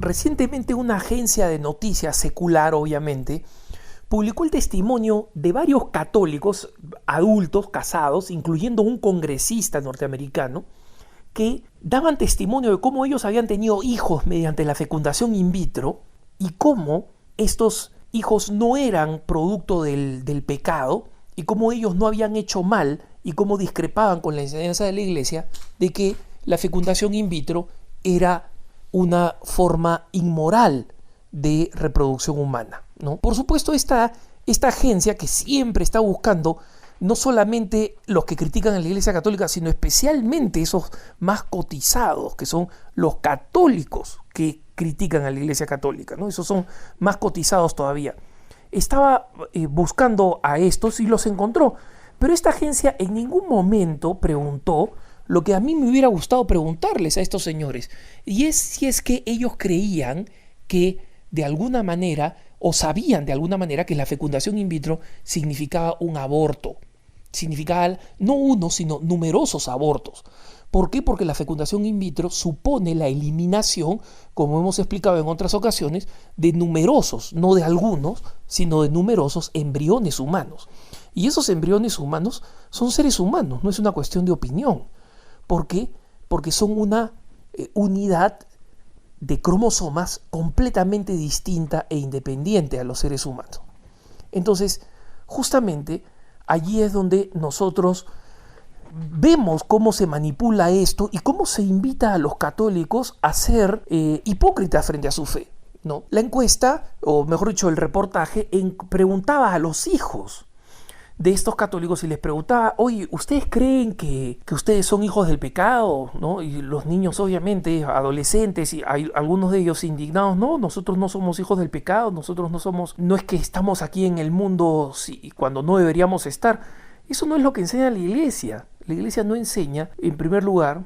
Recientemente una agencia de noticias secular, obviamente, publicó el testimonio de varios católicos adultos casados, incluyendo un congresista norteamericano, que daban testimonio de cómo ellos habían tenido hijos mediante la fecundación in vitro y cómo estos hijos no eran producto del pecado y cómo ellos no habían hecho mal y cómo discrepaban con la enseñanza de la iglesia de que la fecundación in vitro era una forma inmoral de reproducción humana, ¿no? Por supuesto, esta agencia que siempre está buscando no solamente los que critican a la Iglesia Católica, sino especialmente esos más cotizados, que son los católicos que critican a la Iglesia Católica, ¿no? Esos son más cotizados todavía. Estaba buscando a estos y los encontró, pero esta agencia en ningún momento preguntó lo que a mí me hubiera gustado preguntarles a estos señores, y es si es que ellos creían que de alguna manera, o sabían de alguna manera, que la fecundación in vitro significaba un aborto. Significaba no uno, sino numerosos abortos. ¿Por qué? Porque la fecundación in vitro supone la eliminación, como hemos explicado en otras ocasiones, de numerosos, no de algunos, sino de numerosos embriones humanos. Y esos embriones humanos son seres humanos, no es una cuestión de opinión. ¿Por qué? Porque son una unidad de cromosomas completamente distinta e independiente a los seres humanos. Entonces, justamente allí es donde nosotros vemos cómo se manipula esto y cómo se invita a los católicos a ser hipócritas frente a su fe, ¿no? La encuesta, o mejor dicho, el reportaje, preguntaba a los hijos de estos católicos y les preguntaba: oye, ¿ustedes creen que ustedes son hijos del pecado? ¿No? Y los niños, obviamente, adolescentes, y hay algunos de ellos indignados: no, nosotros no somos hijos del pecado, nosotros no es que estamos aquí en el mundo cuando no deberíamos estar. Eso no es lo que enseña la iglesia. La iglesia no enseña, en primer lugar,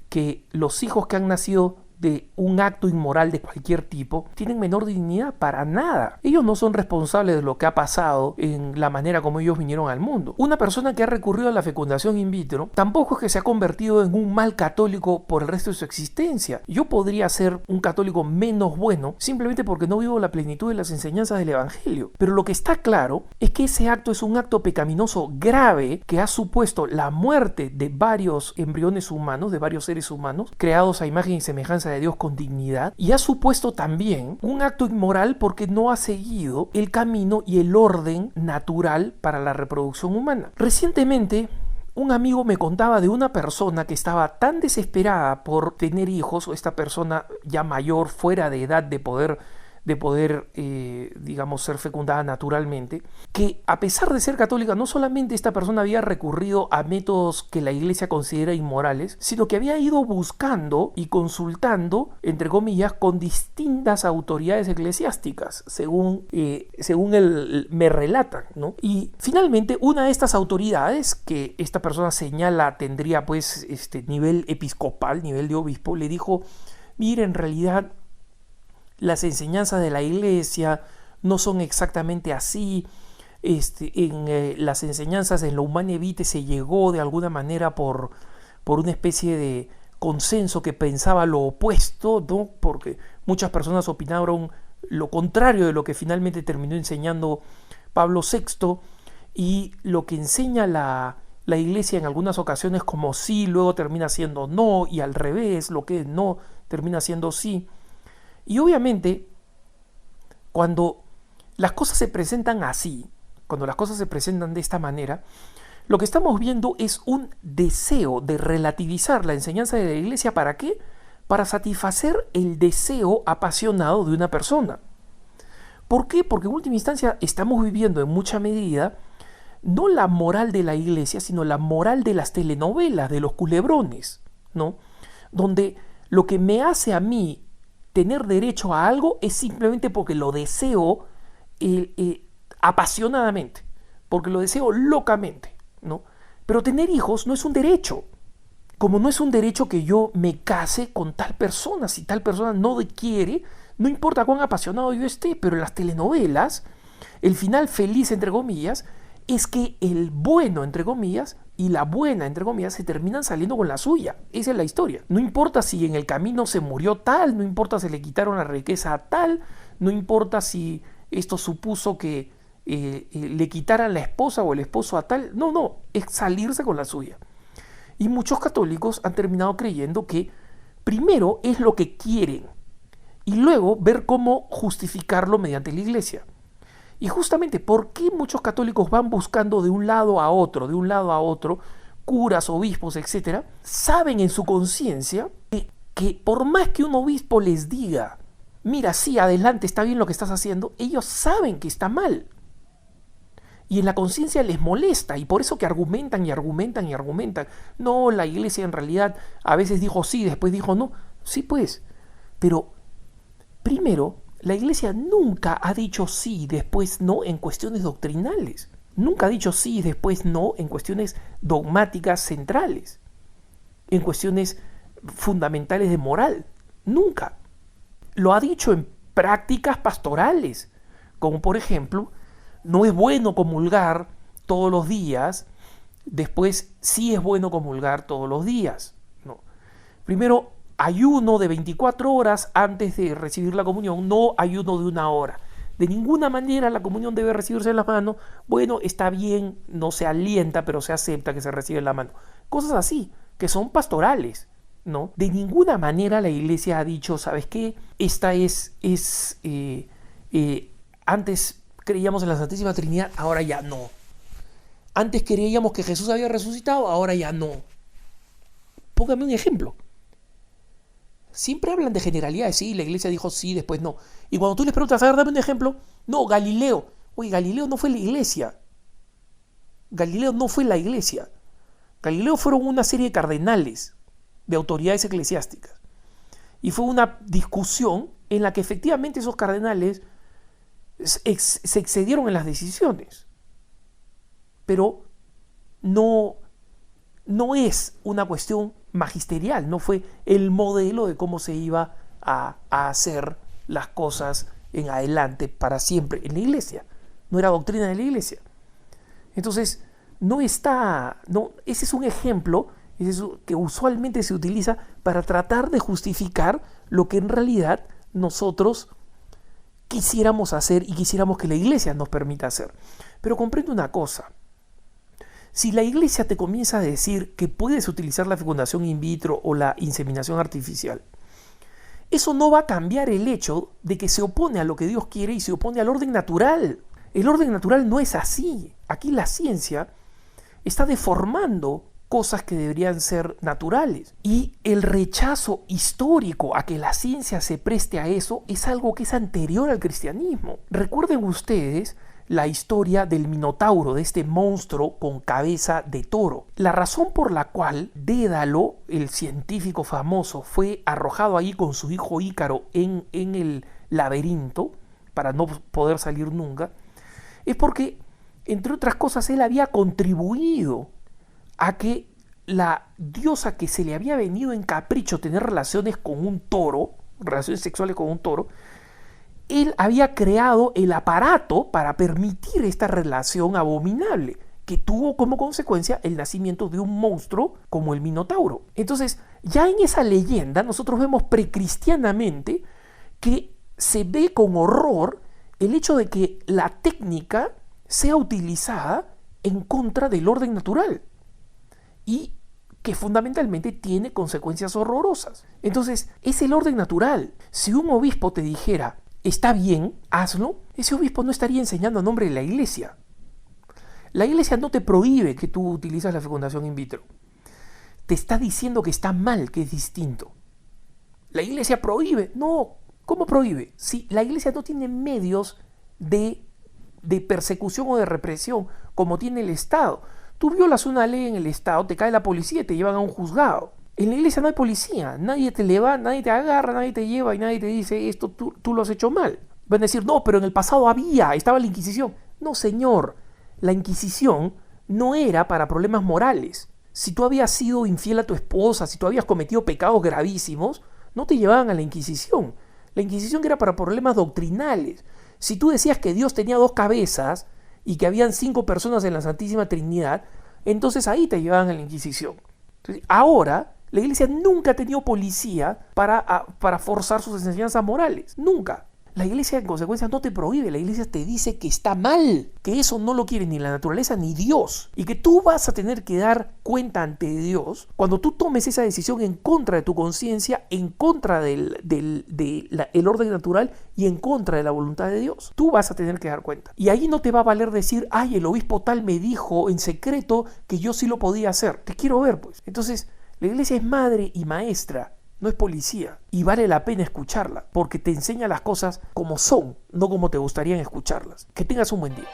que los hijos que han nacido de un acto inmoral de cualquier tipo tienen menor dignidad, para nada. Ellos no son responsables de lo que ha pasado en la manera como ellos vinieron al mundo. Una persona que ha recurrido a la fecundación in vitro tampoco es que se ha convertido en un mal católico por el resto de su existencia. Yo podría ser un católico menos bueno simplemente porque no vivo la plenitud de las enseñanzas del evangelio. Pero lo que está claro es que ese acto es un acto pecaminoso grave que ha supuesto la muerte de varios embriones humanos, de varios seres humanos creados a imagen y semejanza de Dios con dignidad, y ha supuesto también un acto inmoral porque no ha seguido el camino y el orden natural para la reproducción humana. Recientemente, un amigo me contaba de una persona que estaba tan desesperada por tener hijos, o esta persona ya mayor, fuera de edad de poder digamos, ser fecundada naturalmente, que a pesar de ser católica, no solamente esta persona había recurrido a métodos que la iglesia considera inmorales, sino que había ido buscando y consultando, entre comillas, con distintas autoridades eclesiásticas, según él me relatan, ¿no? Y finalmente, una de estas autoridades, que esta persona señala tendría pues nivel episcopal, nivel de obispo, le dijo: mire, en realidad las enseñanzas de la iglesia no son exactamente así. Las enseñanzas en la Humanae Vitae se llegó de alguna manera por una especie de consenso que pensaba lo opuesto, ¿no? Porque muchas personas opinaron lo contrario de lo que finalmente terminó enseñando Pablo VI, y lo que enseña la iglesia en algunas ocasiones como sí, luego termina siendo no, y al revés, lo que es no termina siendo sí. Y obviamente, cuando las cosas se presentan así, cuando las cosas se presentan de esta manera, lo que estamos viendo es un deseo de relativizar la enseñanza de la iglesia. ¿Para qué? Para satisfacer el deseo apasionado de una persona. ¿Por qué? Porque en última instancia estamos viviendo en mucha medida no la moral de la iglesia, sino la moral de las telenovelas, de los culebrones, ¿no? Donde lo que me hace a mí tener derecho a algo es simplemente porque lo deseo apasionadamente, porque lo deseo locamente, ¿no? Pero tener hijos no es un derecho. Como no es un derecho que yo me case con tal persona, si tal persona no quiere, no importa cuán apasionado yo esté. Pero en las telenovelas, el final feliz, entre comillas, es que el bueno, entre comillas, y la buena, entre comillas, se terminan saliendo con la suya. Esa es la historia. No importa si en el camino se murió tal, no importa si le quitaron la riqueza a tal, no importa si esto supuso que le quitaran la esposa o el esposo a tal. No, es salirse con la suya. Y muchos católicos han terminado creyendo que primero es lo que quieren y luego ver cómo justificarlo mediante la iglesia. Y justamente, ¿por qué muchos católicos van buscando de un lado a otro, curas, obispos, etcétera? Saben en su conciencia que por más que un obispo les diga, mira, sí, adelante, está bien lo que estás haciendo, ellos saben que está mal. Y en la conciencia les molesta, y por eso que argumentan y argumentan y argumentan. No, la iglesia en realidad a veces dijo sí, después dijo no. Sí, pues, pero primero, la iglesia nunca ha dicho sí, después no en cuestiones doctrinales. Nunca ha dicho sí, después no en cuestiones dogmáticas centrales, en cuestiones fundamentales de moral. Nunca. Lo ha dicho en prácticas pastorales, como por ejemplo, no es bueno comulgar todos los días, después sí es bueno comulgar todos los días. No. Primero, ayuno de 24 horas antes de recibir la comunión, no ayuno de 1 hora. De ninguna manera la comunión debe recibirse en la mano. Bueno, está bien, no se alienta, pero se acepta que se reciba en la mano. Cosas así, que son pastorales, ¿no? De ninguna manera la iglesia ha dicho, ¿sabes qué? Esta antes creíamos en la Santísima Trinidad, ahora ya no. Antes creíamos que Jesús había resucitado, ahora ya no. Póngame un ejemplo. Siempre hablan de generalidades, sí, la iglesia dijo sí, después no. Y cuando tú les preguntas, a ver, dame un ejemplo, no, Galileo. Oye, Galileo no fue la iglesia. Galileo no fue la iglesia. Galileo fueron una serie de cardenales, de autoridades eclesiásticas. Y fue una discusión en la que efectivamente esos cardenales se excedieron en las decisiones. Pero no es una cuestión magisterial, no fue el modelo de cómo se iba a hacer las cosas en adelante para siempre en la iglesia. No era doctrina de la iglesia. Entonces, ese es un ejemplo que usualmente se utiliza para tratar de justificar lo que en realidad nosotros quisiéramos hacer y quisiéramos que la iglesia nos permita hacer. Pero comprende una cosa. Si la iglesia te comienza a decir que puedes utilizar la fecundación in vitro o la inseminación artificial, eso no va a cambiar el hecho de que se opone a lo que Dios quiere y se opone al orden natural. El orden natural no es así. Aquí la ciencia está deformando cosas que deberían ser naturales. Y el rechazo histórico a que la ciencia se preste a eso es algo que es anterior al cristianismo. Recuerden ustedes la historia del Minotauro, de este monstruo con cabeza de toro. La razón por la cual Dédalo, el científico famoso, fue arrojado ahí con su hijo Ícaro en el laberinto, para no poder salir nunca, es porque, entre otras cosas, él había contribuido a que la diosa que se le había venido en capricho tener relaciones con un toro, relaciones sexuales con un toro, él había creado el aparato para permitir esta relación abominable, que tuvo como consecuencia el nacimiento de un monstruo como el Minotauro. Entonces, ya en esa leyenda nosotros vemos precristianamente que se ve con horror el hecho de que la técnica sea utilizada en contra del orden natural y que fundamentalmente tiene consecuencias horrorosas. Entonces, es el orden natural. Si un obispo te dijera, está bien, hazlo, ese obispo no estaría enseñando a nombre de la iglesia. La iglesia no te prohíbe que tú utilices la fecundación in vitro. Te está diciendo que está mal, que es distinto. La iglesia prohíbe. No, ¿cómo prohíbe? Si la iglesia no tiene medios de persecución o de represión como tiene el Estado. Tú violas una ley en el Estado, te cae la policía y te llevan a un juzgado. En la iglesia no hay policía, nadie te levanta, nadie te agarra, nadie te lleva y nadie te dice esto tú lo has hecho mal. Van a decir, no, pero en el pasado estaba la Inquisición. No, señor, la Inquisición no era para problemas morales. Si tú habías sido infiel a tu esposa, si tú habías cometido pecados gravísimos, no te llevaban a la Inquisición. La Inquisición era para problemas doctrinales. Si tú decías que Dios tenía 2 cabezas y que habían 5 personas en la Santísima Trinidad, entonces ahí te llevaban a la Inquisición. Entonces, ahora, la iglesia nunca ha tenido policía para forzar sus enseñanzas morales. Nunca. La iglesia en consecuencia no te prohíbe, la iglesia te dice que está mal, que eso no lo quiere ni la naturaleza ni Dios, y que tú vas a tener que dar cuenta ante Dios cuando tú tomes esa decisión en contra de tu conciencia, en contra el orden natural y en contra de la voluntad de Dios. Tú vas a tener que dar cuenta. Y ahí no te va a valer decir, ay, el obispo tal me dijo en secreto que yo sí lo podía hacer. Te quiero ver, pues. Entonces, la iglesia es madre y maestra, no es policía, y vale la pena escucharla, porque te enseña las cosas como son, no como te gustaría escucharlas. Que tengas un buen día.